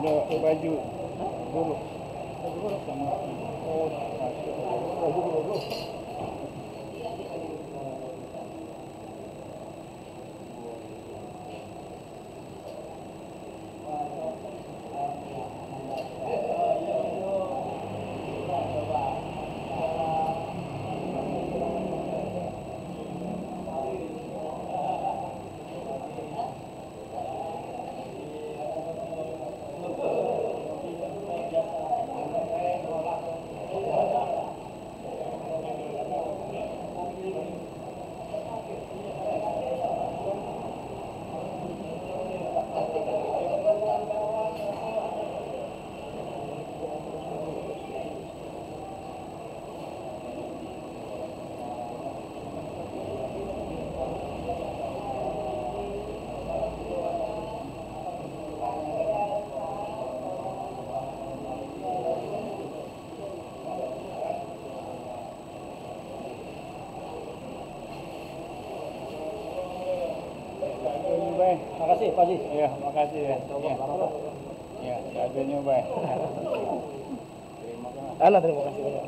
ada baju dulu sama oh baju dulu. Makasih Pak Haji. Ya, makasih ya. Ya, adanya baik. Terima kasih banyak.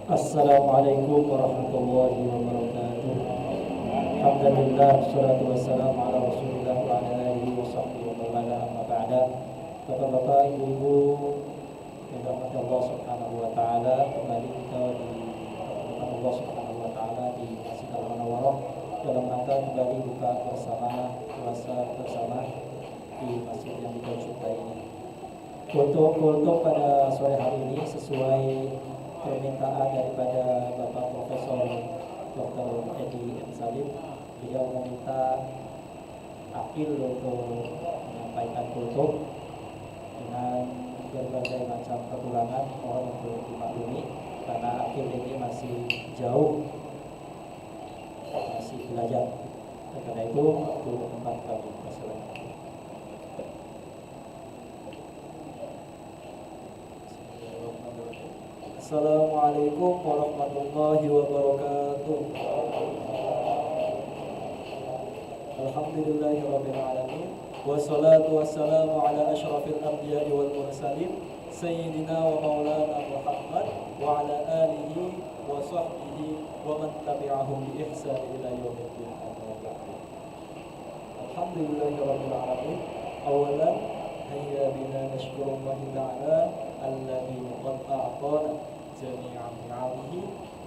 Assalamualaikum warahmatullahi wabarakatuh. Alhamdulillah, wassalatu wassalamu ala Rasulillah wa ala alihi wa sahbihi wa man wala, amma ba'da. Bapak-bapak, ibu-ibu yang dirahmati Allah Subhanahu wa taala, kembali kita di hadapan Allah Subhanahu wa taala di Masjid Al-Munawwarah dalam rangka kembali buka bersama, puasa bersama di masjid yang kita cintai ini. Untuk pada sore hari ini sesuai permintaan daripada Bapak Profesor Dr. Edi M. Salim, beliau meminta akil untuk menyampaikan kultum dengan berbagai macam kekurangan, mohon untuk dimaklumi karena akil ini masih jauh, masih belajar. Karena itu waktu tempat kami. Assalamualaikum warahmatullahi wabarakatuh. Alhamdulillahirabbil alamin. Wassalatu wassalamu ala asyrafil anbiya'i wal mursalin sayyidina wa maulana Muhammad wa ala alihi wa sahbihi wa man tabi'ahum bi ihsan ila yaumiddin. Alhamdulillahirabbil alamin. Awalan hayya bina nashkurullahi ta'ala alladhi qad a'tana جميع نعمه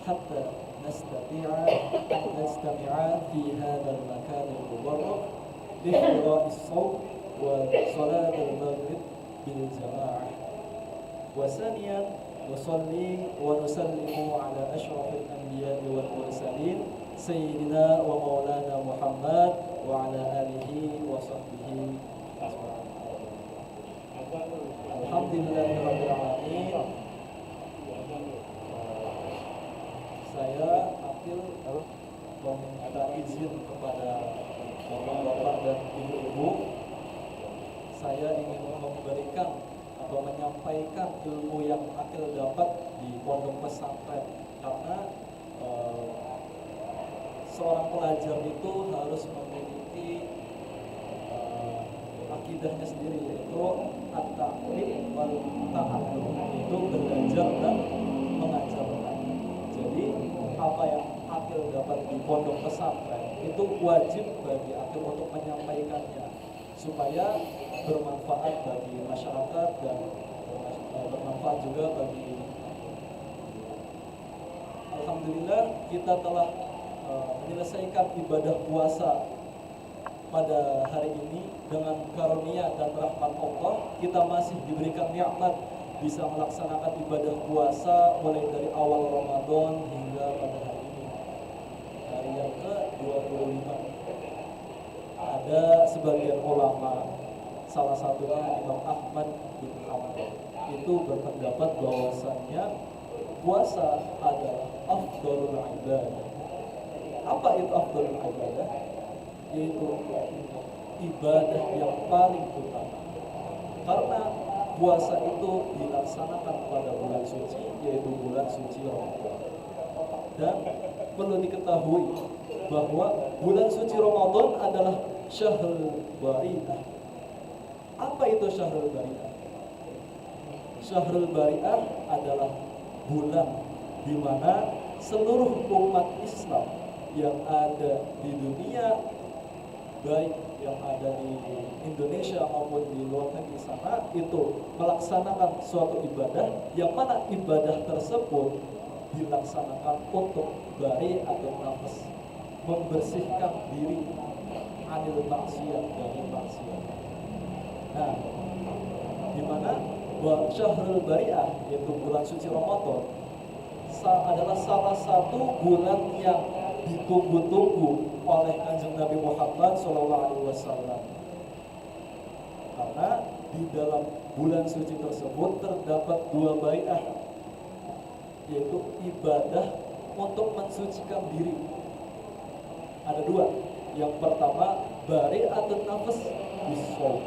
حتى نستمع في هذا المكان المبارك بقراء الصوت وصلاة المغرب بالجماعة. وثانيا نصلي ونسلم على أشرف الأنبياء والمرسلين سيدنا ومولانا محمد وعلى آله وصحبه أجمعين. Alhamdulillahirrahmanirrahim. Saya Akil meminta izin kepada bapak-bapak dan ibu-ibu. Saya ingin memberikan atau menyampaikan ilmu yang Akil dapat di pondok pesantren, karena seorang pelajar itu harus memiliki akidahnya sendiri, yaitu at-ta'lim wal ta'allum, itu belajar dan mengajarkan. Jadi apa yang Akil dapat di pondok pesantren itu wajib bagi Akil untuk menyampaikannya supaya bermanfaat bagi masyarakat dan bermanfaat juga bagi. Alhamdulillah kita telah menyelesaikan ibadah puasa pada hari ini dengan karunia dan rahmat Allah. Kita masih diberikan nikmat bisa melaksanakan ibadah puasa mulai dari awal Ramadan hingga pada hari ini, hari yang ke-25. Ada sebagian ulama, salah satunya Imam Ahmad bin Hanbal, itu berpendapat bahwasannya puasa adalah afdhalul ibadah. Apa itu afdhalul ibadah? Yaitu ibadah yang paling utama, karena puasa itu dilaksanakan pada bulan suci, yaitu bulan suci Ramadan. Dan perlu diketahui bahwa bulan suci Ramadan adalah Syahrul Bari'ah. Apa itu Syahrul Bari'ah? Syahrul Bari'ah adalah bulan di mana seluruh umat Islam yang ada di dunia, baik yang ada di Indonesia maupun di luar negeri sana, itu melaksanakan suatu ibadah yang mana ibadah tersebut dilaksanakan untuk bari atau nafas, membersihkan diri anil maksiat, dari maksiat. Nah, di mana Syahrul Bari'ah, yaitu bulan suci Ramadan, adalah salah satu bulan yang ditunggu-tunggu oleh Kanjeng Nabi Muhammad SAW. Karena di dalam bulan suci tersebut terdapat dua bai'ah, yaitu ibadah untuk mensucikan diri. Ada dua. Yang pertama, bari'atun nafas bis-shaum.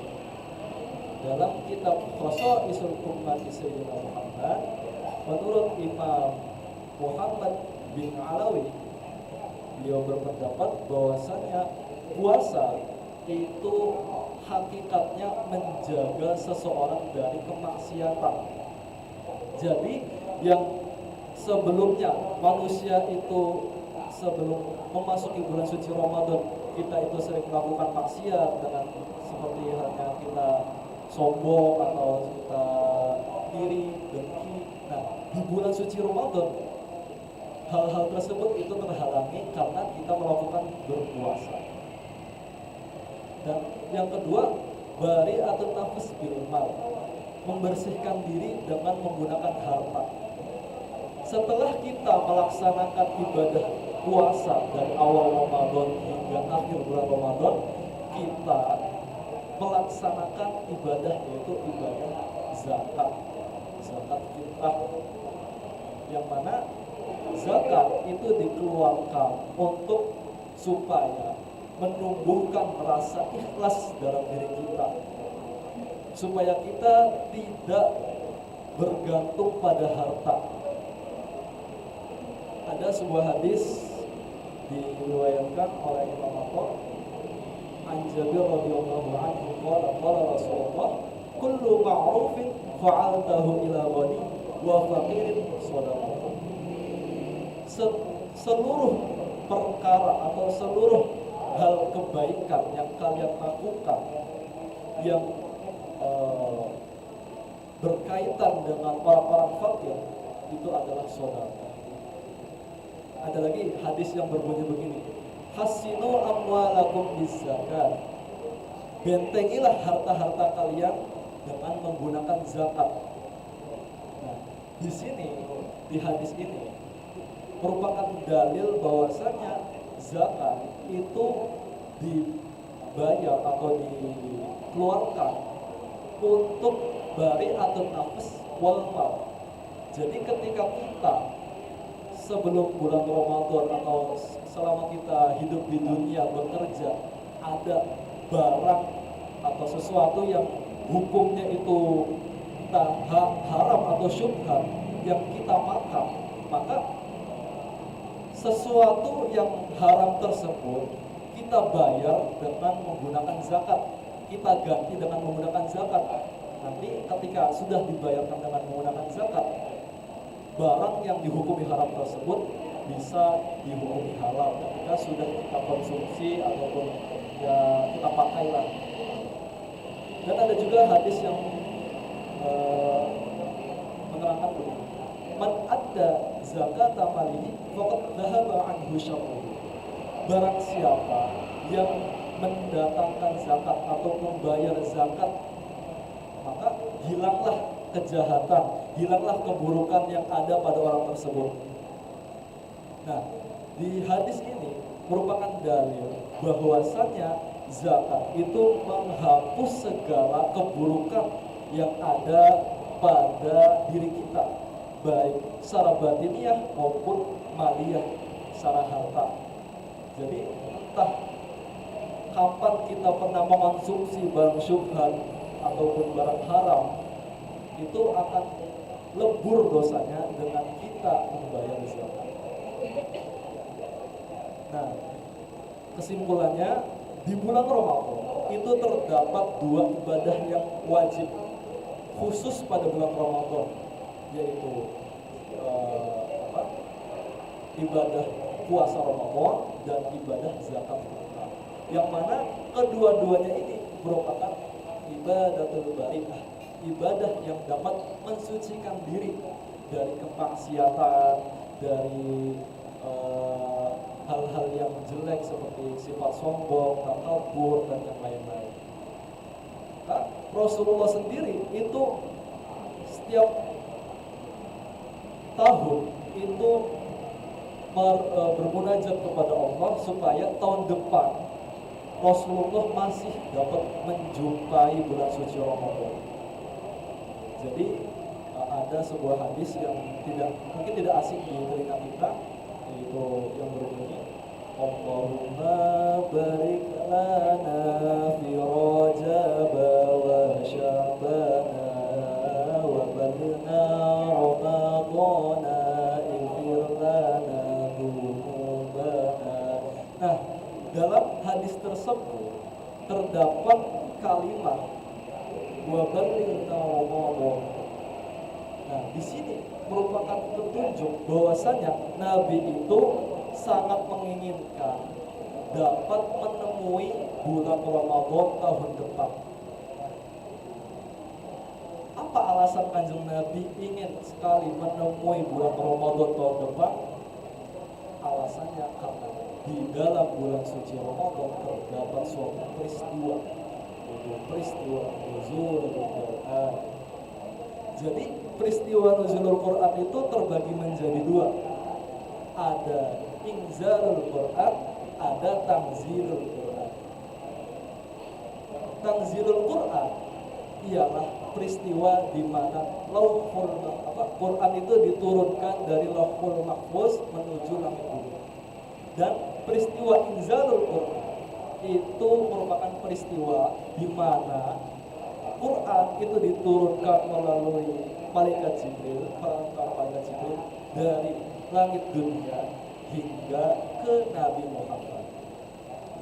Dalam kitab Khosaisul Ummati Sayyidina Muhammad, menurut Imam Muhammad bin Alawi, beliau berpendapat bahwasanya puasa itu hakikatnya menjaga seseorang dari kemaksiatan. Jadi yang sebelumnya manusia itu sebelum memasuki bulan suci Ramadan, kita itu sering melakukan maksiat dengan seperti halnya kita sombong atau kita iri, dengki. Nah, di bulan suci Ramadan hal-hal tersebut itu terhalangi karena kita melakukan berpuasa. Dan yang kedua, bari atau nafas bil mal, membersihkan diri dengan menggunakan harta. Setelah kita melaksanakan ibadah puasa dari awal Ramadan hingga akhir bulan Ramadan, kita melaksanakan ibadah, yaitu ibadah zakat fitrah, yang mana zakat itu dikeluarkan untuk supaya menumbuhkan rasa ikhlas dalam diri kita, supaya kita tidak bergantung pada harta. Ada sebuah hadis diriwayatkan oleh Imam Ahmad, an Jabir radhiyallahu anhu qala Rasulullah, kullu ma'rufin fa'altahu ila ghani wa faqirin shadaqah. Seluruh perkara atau seluruh hal kebaikan yang kalian lakukan yang berkaitan dengan orang-orang fakir, itu adalah sedekah. Ada lagi hadis yang berbunyi begini, hasinu amwalakum bizakat, bentengilah harta-harta kalian dengan menggunakan zakat. Nah, di sini, di hadis ini merupakan dalil bahwasanya zakat itu dibayar atau dikeluarkan untuk bari'atun nafs wal mal. Jadi ketika kita sebelum bulan Ramadan atau selama kita hidup di dunia bekerja, ada barang atau sesuatu yang hukumnya itu entah haram atau syubhat yang kita makan, maka sesuatu yang haram tersebut kita bayar dengan menggunakan zakat, kita ganti dengan menggunakan zakat. Nanti ketika sudah dibayarkan dengan menggunakan zakat, barang yang dihukumi haram tersebut bisa dihukumi halal ketika sudah kita konsumsi ataupun ya kita pakai lah. Dan ada juga hadis yang menerangkan begini, man adda zakata malihi faqad dhahaba anhu syarruhu. Barang siapa yang mendatangkan zakat atau membayar zakat, maka hilanglah kejahatan, hilanglah keburukan yang ada pada orang tersebut. Nah, di hadis ini merupakan dalil bahwasanya zakat itu menghapus segala keburukan yang ada pada diri kita, baik secara batiniah maupun maliyah, secara harta. Jadi entah kapan kita pernah mengonsumsi barang syubhat ataupun barang haram, itu akan lebur dosanya dengan kita membayar zakat. Nah, kesimpulannya di bulan Ramadan itu terdapat dua ibadah yang wajib khusus pada bulan Ramadan, yaitu ibadah puasa Ramadan dan ibadah zakat fitrah. Yang mana kedua-duanya ini merupakan ibadatul bari'ah, ibadah yang dapat mensucikan diri dari kemaksiatan, dari hal-hal yang jelek seperti sifat sombong, takabur, dan yang lain-lain. Nah, Rasulullah sendiri itu setiap tahun itu bermunajat kepada Allah supaya tahun depan Rasulullah masih dapat menjumpai bulan suci Ramadan. Jadi ada sebuah hadis yang mungkin tidak asing di telinga kita, yaitu yang berbunyi, Allahumma barik lana fi Rajab wa Sya'bana wa balna Ramadana ighfir lana dzunubana. Nah, dalam hadis tersebut terdapat kalimat wa balna Ramadana. Nah, di sini merupakan petunjuk bahwasanya Nabi itu sangat menginginkan dapat menemui bulan Ramadan tahun depan. Apa alasan Kanjeng Nabi ingin sekali menemui bulan Ramadan tahun depan? Alasannya karena di dalam bulan suci Ramadan terdapat suatu peristiwa, yaitu peristiwa nuzulul Quran. Jadi peristiwa nuzulul Quran itu terbagi menjadi dua. Ada inzalul Quran, ada tanzilul Quran. Tanzilul Quran ialah peristiwa di mana Quran itu diturunkan dari Lauhul Mahfuz menuju langit bumi. Dan peristiwa inzalul Quran itu merupakan peristiwa di mana Quran itu diturunkan melalui malaikat Jibril, perantara malaikat Jibril dari langit dunia hingga ke Nabi Muhammad.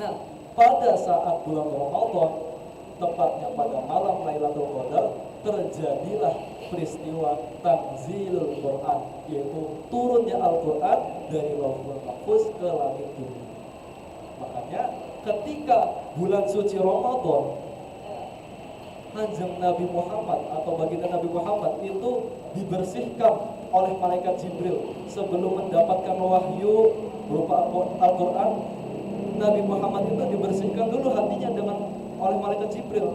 Nah, pada saat bulan Ramadan, tepatnya pada malam Lailatul Qadar, terjadilah peristiwa tanzilul Quran, yaitu turunnya Al-Quran dari Lauhul Mahfuz ke langit dunia. Makanya ketika bulan suci Ramadan, Kanjeng Nabi Muhammad atau baginda Nabi Muhammad itu dibersihkan oleh malaikat Jibril sebelum mendapatkan wahyu berupa Al-Quran. Nabi Muhammad itu dibersihkan dulu hatinya oleh malaikat Jibril.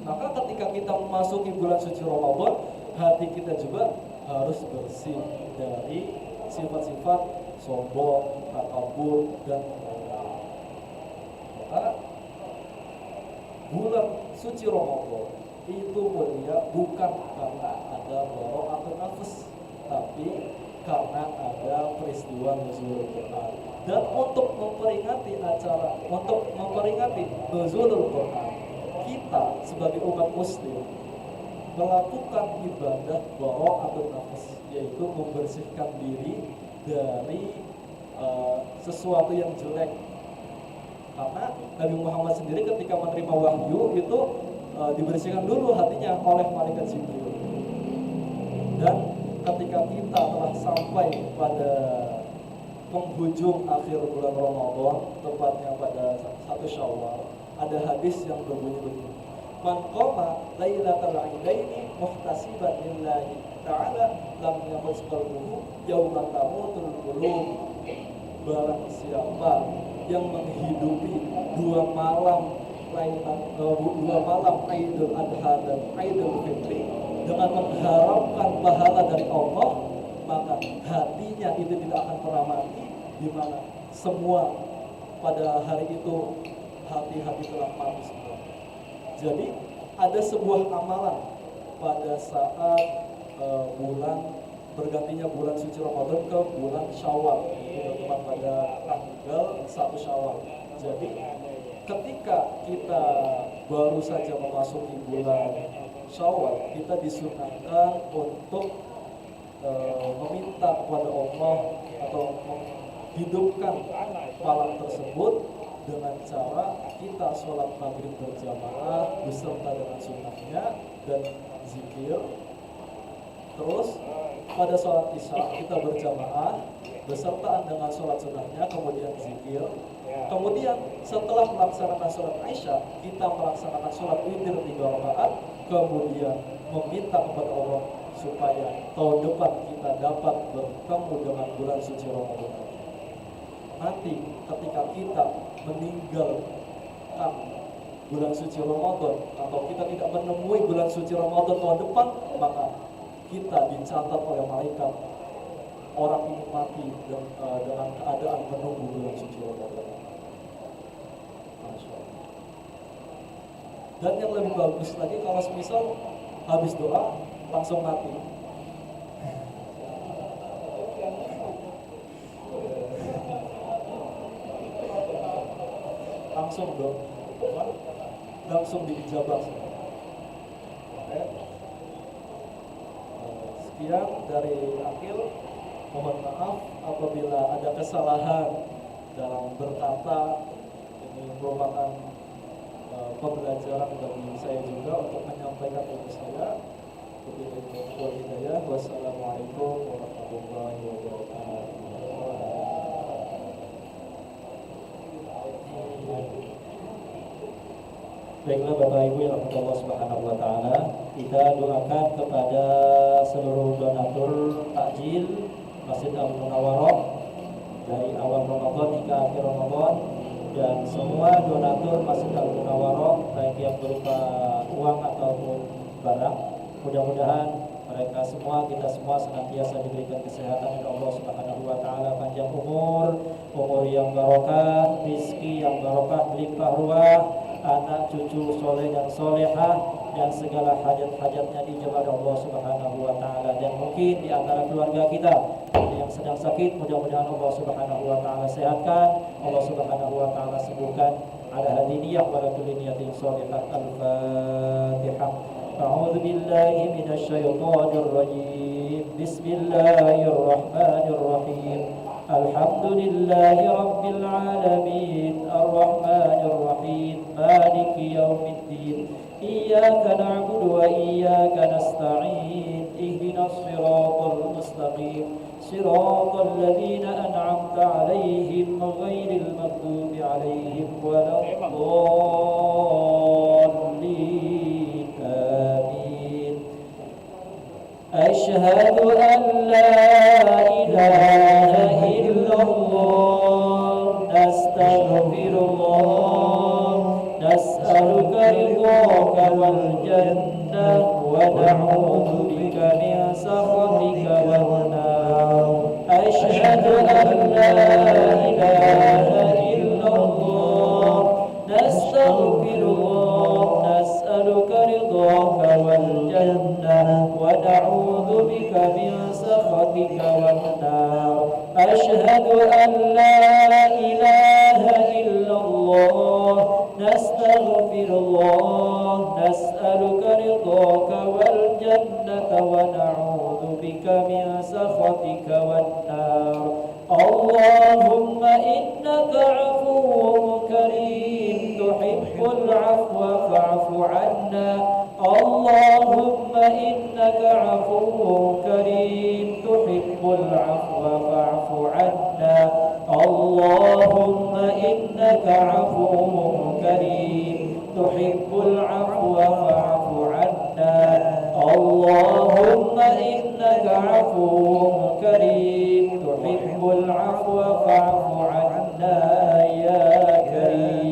Maka ketika kita memasuki bulan suci Ramadan, hati kita juga harus bersih dari sifat-sifat sombong, takabur, dan lain-lain. Maka bulan suci Ramadan itu mulia bukan karena ada barokatun nafas, tapi karena ada peristiwa nuzulul Quran. Dan untuk memperingati nuzulul Quran, kita sebagai umat muslim melakukan ibadah barokatun nafas, yaitu membersihkan diri dari sesuatu yang jelek. Karena Nabi Muhammad sendiri ketika menerima wahyu itu dibersihkan dulu hatinya oleh malaikat Jibril. Dan ketika kita telah sampai pada penghujung akhir bulan Ramadan, tepatnya pada 1 Syawal, ada hadis yang berbunyi begini: Man qama lailatal idaini muhtasiban lillahi ta'ala lam yamus qalbuhu yawma tamutul qulub. Barang siapa yang menghidupi dua malam Idul Adha dan Idul Fitri dengan mengharapkan pahala dari Allah, maka hatinya itu tidak akan pernah mati, di mana semua pada hari itu hati-hati telah mati semua. Jadi ada sebuah amalan pada saat bergantinya bulan suci Ramadan ke bulan Syawal, itu tepat pada tanggal 1 Syawal. Jadi ketika kita baru saja memasuki bulan Syawal, kita disunahkan untuk meminta kepada Allah atau menghidupkan malam tersebut dengan cara kita sholat maghrib berjamaah beserta dengan sunnahnya dan zikir. Terus pada sholat isya kita berjamaah besertaan dengan sholat sunnahnya, kemudian zikir. Kemudian setelah melaksanakan sholat isya, kita melaksanakan sholat witir 3 rakaat, kemudian meminta kepada Allah supaya tahun depan kita dapat bertemu dengan bulan suci Ramadan. Nanti ketika kita meninggalkan bulan suci Ramadan atau kita tidak menemui bulan suci Ramadan tahun depan, maka kita dicatat oleh malaikat orang ini mati dengan keadaan menunggu bulan suci Ramadan. Masya Allah. Dan yang lebih bagus lagi kalau semisal habis doa langsung mati. Langsung diijabah. Sekian dari Akil. Mohon maaf apabila ada kesalahan dalam berkata. Ini merupakan pembelajaran bagi saya juga untuk menyampaikan ilmu saya. Wassalamualaikum warahmatullahi wabarakatuh. Baiklah Bapak Ibu yang rahmat Allah Subhanahu wa taala, kita doakan kepada seluruh donatur takjil Masjid Al-Munawwarah dari awal Ramadan hingga akhir Ramadan, dan semua donatur Masjid Al-Munawwarah baik yang berupa uang ataupun barang. Mudah-mudahan mereka semua, kita semua senantiasa diberikan kesehatan oleh Allah Subhanahu wa taala, panjang umur yang barokah, rezeki yang barokah, berlimpah ruah, anak cucu soleh dan solehah, dan segala hajat-hajatnya dijabah Allah Subhanahu wa taala. Dan mungkin di antara keluarga kita yang sedang sakit, mudah-mudahan Allah Subhanahu wa taala sehatkan, Allah Subhanahu wa taala sembuhkan. Ala hadiniyah wa ala kulli niyatin shalihah. Al-Fatihah. A'udzu billahi minasy syaithanir rajim. Bismillahirrahmanirrahim. Alhamdulillahi rabbil alamin, arrahmanir rahim, maliki yaumiddin. Iyyaka na'budu wa iyyaka nasta'in. Ihdinas siratal mustaqim, siratal ladzina an'amta 'alaihim ghairil maghdubi 'alaihim waladdallin. Amin. Asyhadu an la ilaha illallah, nastaghfirullah, nas'aluka ridhaka wal jannah wa na'udzu bika min sakhatika wan nar. Asyhadu an la ilaha illallah, nastaghfirullah, nas'aluka ridhaka النار. أشهد أن لا إله إلا الله. نستغفر الله نسألك رضاك والجنة ونعوذ بك من سخطك والنار. اللهم إنك عفو كريم تحب العفو فاعف عنا. اللهم إنك عفو كريم تحب العفو فاعف عنا. اللهم إنك عفو كريم تحب العفو فاعف عنا. اللهم إنك عفو كريم تحب العفو فاعف عنا يا كريم.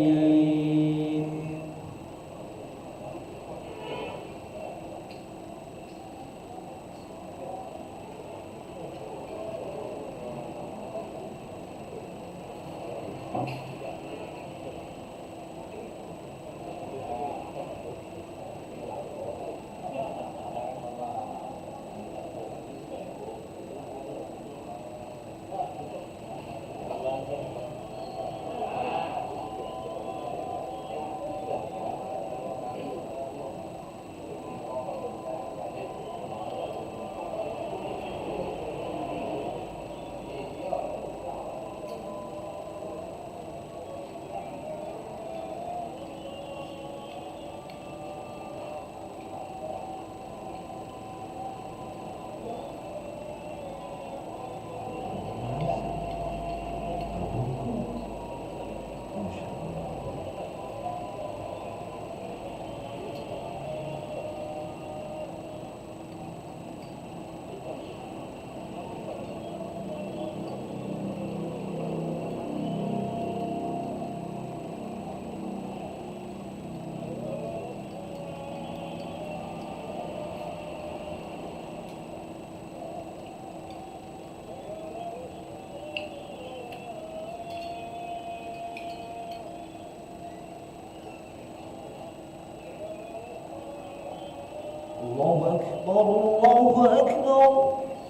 الله أكبر الله أكبر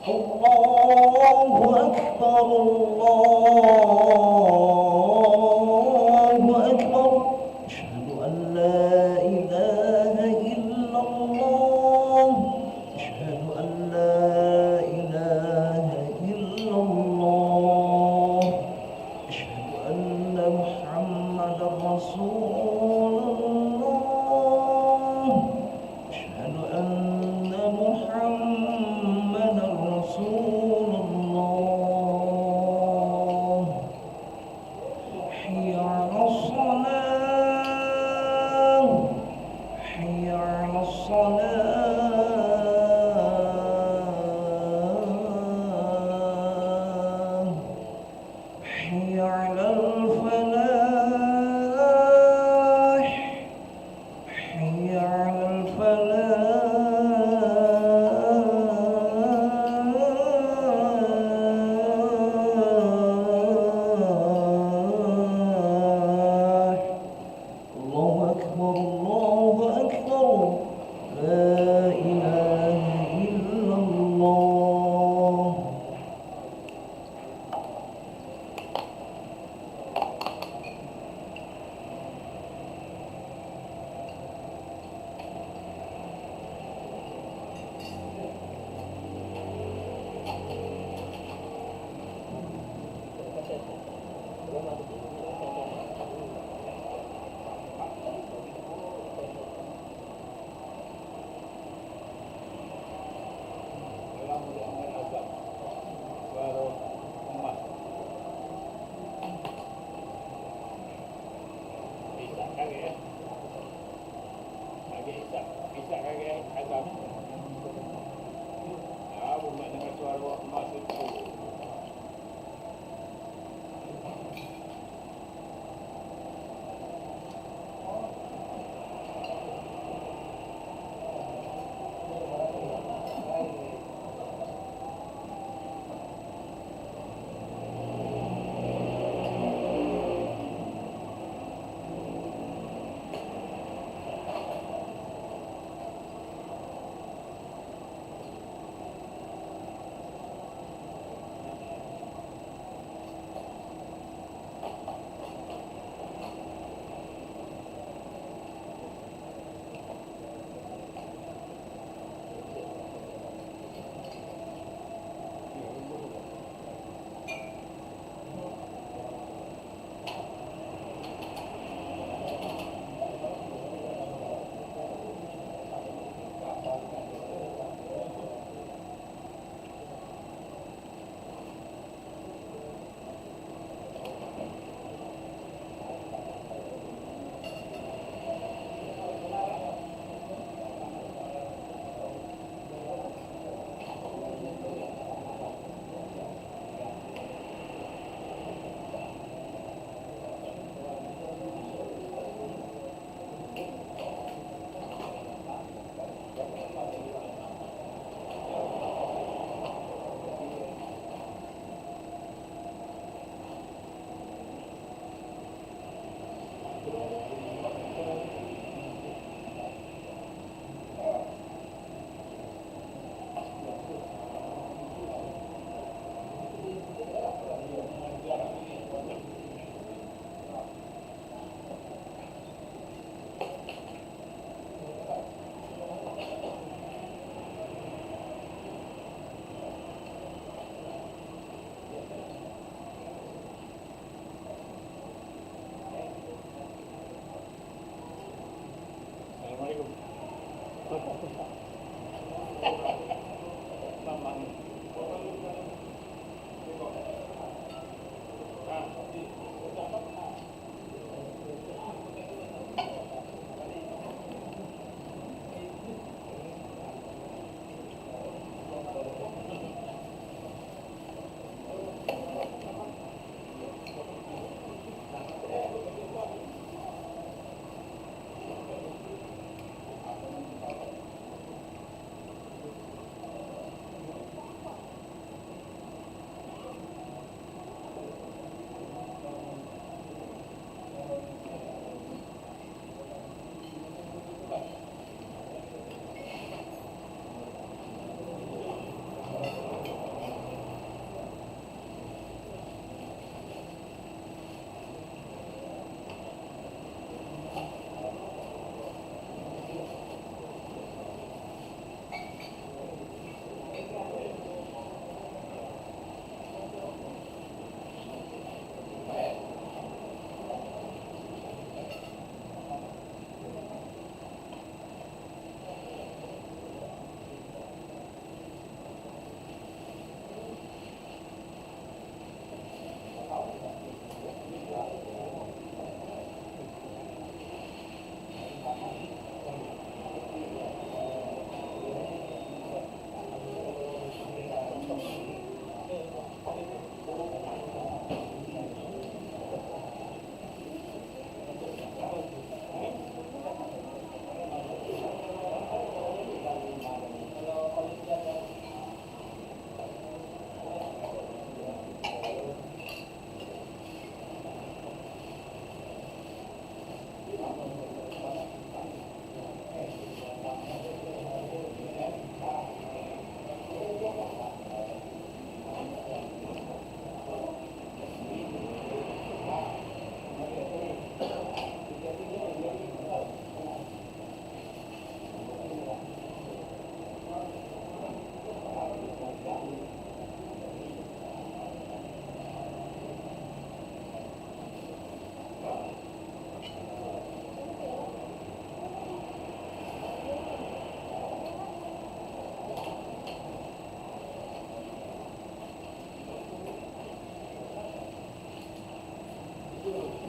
الله أكبر الله أكبر. أشهد أن لا إله إلا الله. أشهد أن لا إله إلا الله. أشهد أن محمدا رسول الله. أشهد أن محمدا رسول الله.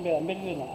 ambil dulu.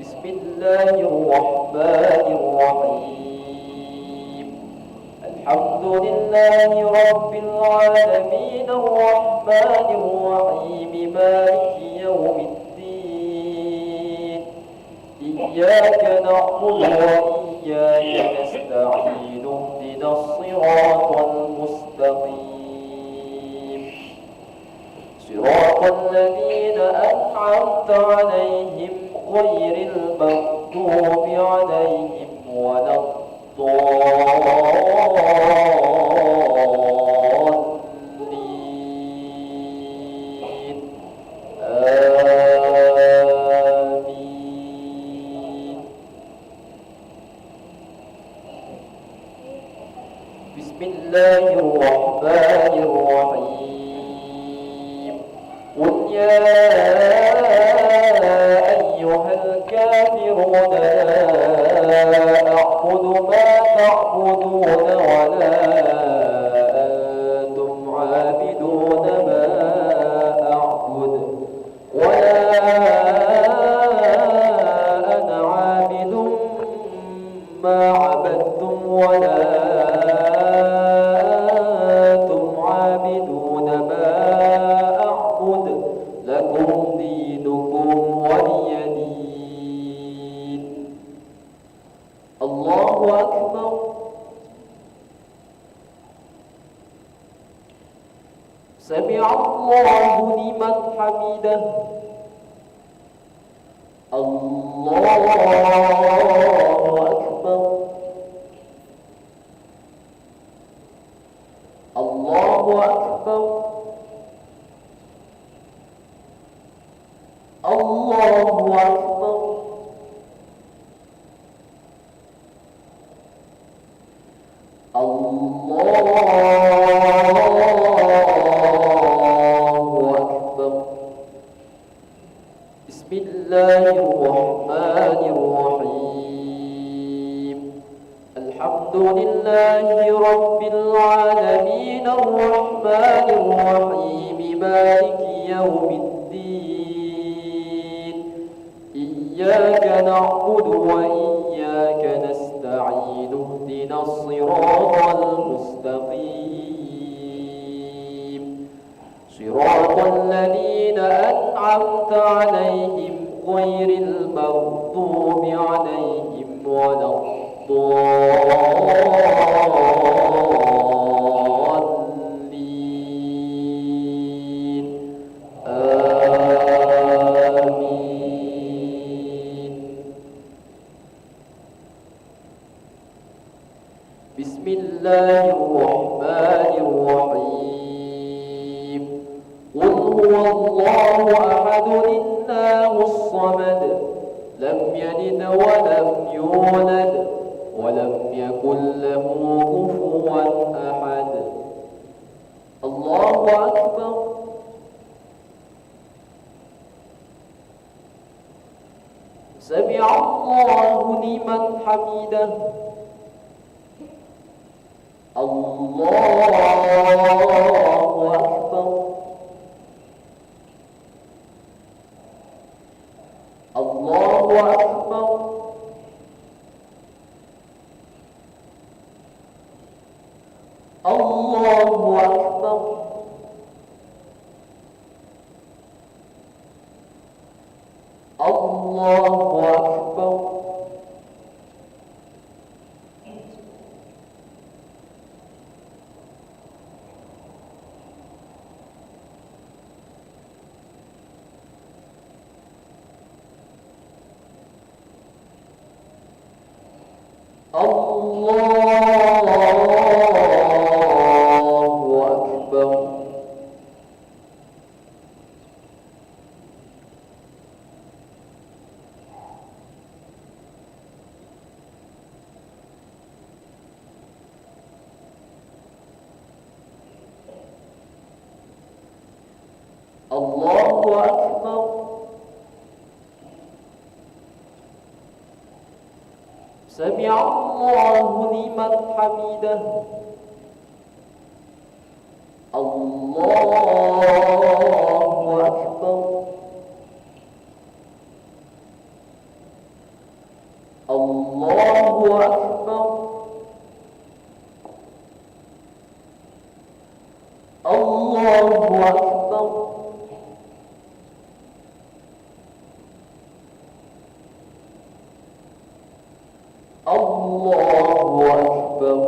بسم الله الرحمن الرحيم الحمد لله رب العالمين الرحمن الرحيم مالك يوم الدين إياك نعبد وإياك نستعين اهدنا الصراط المستقيم صراط الذين أنعمت عليهم غير المغضوب عليهم ولا الضالين آمين بسم الله الرحمن الرحيم قل يا الكافرون لا أعبد ما تعبدون ولا أنتم عابدون ما أعبد ولا أنا عابد ما عبدتم ولا أنتم عابدون ما أعبد لكم دينكم ولي الله أكبر سمع الله لمن حمده الله أكبر الله أكبر الله أكبر الله أكبر. بسم الله الرحمن الرحيم. الحمد لله رب العالمين الرحمن الرحيم مالك يوم الدين إياك نعبد وإياك نستعين اهدنا الصراط المستقيم صراط الذين أنعمت عليهم غير المغضوب عليهم ولا الضالين آمين. بسم الله الرحمن الرحيم. قل هو الله أحد الله الصمد لم يلد ولم يولد ولم يكن له كفوا أحد. الله أكبر. سمع الله لمن حمده الله أكبر الله أكبر الله أكبر الله أكبر. الله أكبر. سمع الله لمن حمده الله أكبر الله أكبر الله أكبر الله أكبر.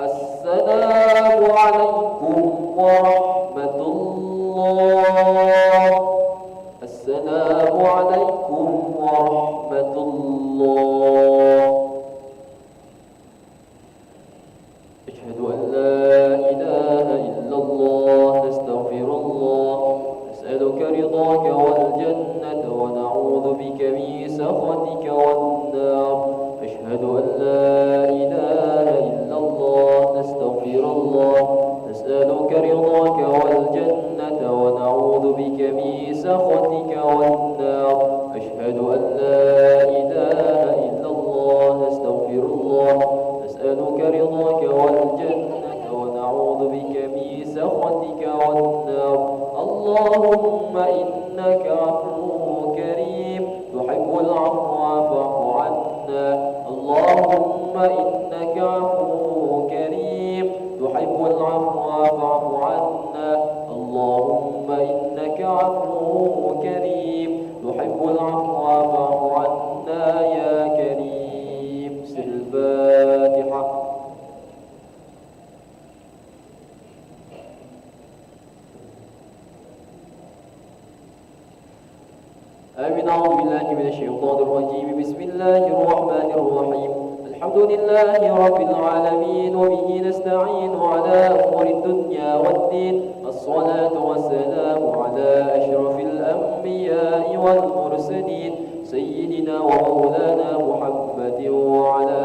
السلام عليكم ورحمة الله. السلام عليكم ورحمة الله. أشهد أن لا إله إلا الله. نستغفر الله. نسألك رضاك والجنة ونعوذ بك من سخطك والنار. أشهد أن لا إله إلا الله. نستغفر الله. نسألك رضاك والجنة ونعوذ بك من سخطك والنار. أشهد أن لا إله إلا الله. نستغفر الله. نسألك رضاك والجنة ونعوذ بك من سخطك والنار. اللهم إنك عفو كريم تحب العفو فاعف عنا. اللهم إنك عفو كريم تحب العفو فاعف عنا. اللهم إنك عفو كريم تحب العفو فاعف عنا يا كريم. الفاتحة. آمين. أعوذ بالله من الشيطان الرجيم. بسم الله الرحمن الرحيم. الحمد لله رب العالمين وبه نستعين على أمور الدنيا والدين. الصلاة والسلام على أشرف الأنبياء والمرسلين سيدنا ومولانا محمد وعلى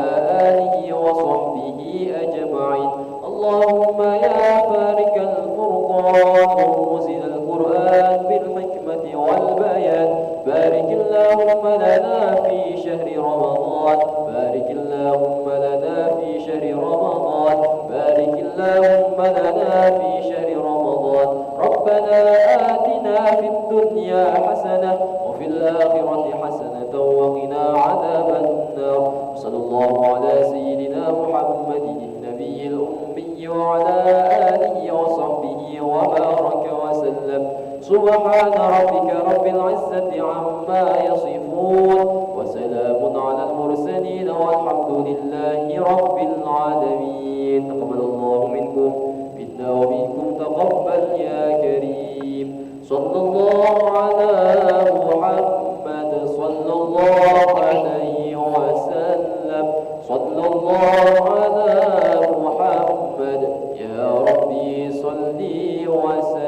آله وصحبه أجمعين. اللهم يا فارق الفرقان ومنزل القرآن بالحكمة والبيان بارك اللهم لنا في شهر رمضان. بارك اللهم لنا في شهر رمضان. بارك اللهم لنا في شهر رمضان. ربنا آتنا في الدنيا حسنة وفي الآخرة حسنة وقنا عذاب النار. صلى الله على سيدنا محمد النبي الأمي وعلى آله وصحبه وبارك وسلم. سبحان ربك رب العزة عما يصفون وسلام على المرسلين والحمد لله رب العالمين. تقبل الله منكم منا ومنكم تقبل يا كريم. صلى الله على محمد صلى الله عليه وسلم. صلى الله على محمد يا ربي صل وسلم.